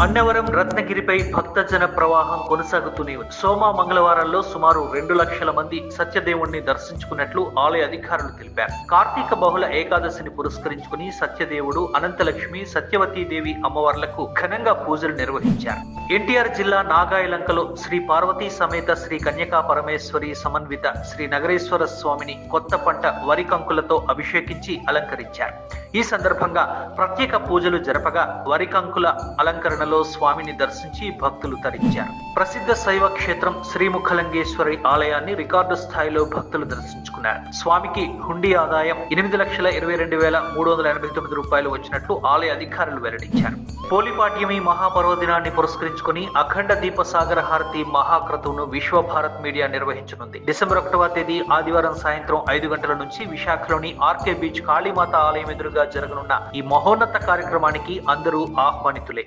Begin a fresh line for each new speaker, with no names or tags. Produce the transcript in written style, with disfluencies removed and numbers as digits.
అన్నవరం రత్నగిరిపై భక్తజన ప్రవాహం కొనసాగుతూనే ఉంది. సోమ మంగళవారాల్లో సుమారు 2 లక్షల మంది సత్యదేవుణ్ణి దర్శించుకున్నట్లు ఆలయ అధికారులు తెలిపారు. కార్తీక బహుళ ఏకాదశిని పురస్కరించుకుని సత్యదేవుడు, అనంతలక్ష్మి, సత్యవతీదేవి అమ్మవార్లకు ఘనంగా పూజలు నిర్వహించారు. ఎన్టీఆర్ జిల్లా నాగాయలంకలో శ్రీ పార్వతీ సమేత శ్రీ కన్యకా పరమేశ్వరి సమన్విత శ్రీ నగరేశ్వర స్వామిని కొత్త పంట వరి కంకులతో అభిషేకించి అలంకరించారు. ఈ సందర్భంగా ప్రత్యేక పూజలు జరపగా వరి కంకుల అలంకరణలో స్వామిని దర్శించి భక్తులు తరించారు. ప్రసిద్ధ శైవ క్షేత్రం శ్రీముఖలింగేశ్వరి ఆలయాన్ని రికార్డు స్థాయిలో భక్తులు దర్శించుకున్నారు. స్వామికి హుండీ ఆదాయం 8,22,389 రూపాయలు వచ్చినట్లు ఆలయ అధికారులు వెల్లడించారు. పోలిపాడ్యమి మహాపర్వదినాన్ని పురస్కరించుకుని అఖండ దీప సాగర హారతి మహాక్రతువును విశ్వభారత్ మీడియా నిర్వహించనుంది. డిసెంబర్ 1వ తేదీ ఆదివారం సాయంత్రం 5 గంటల నుంచి విశాఖలోని ఆర్కే బీచ్ కాళీమాత ఆలయం ఎదురుగా జరగనున్న ఈ మహోన్నత కార్యక్రమానికి అందరూ ఆహ్వానితులే.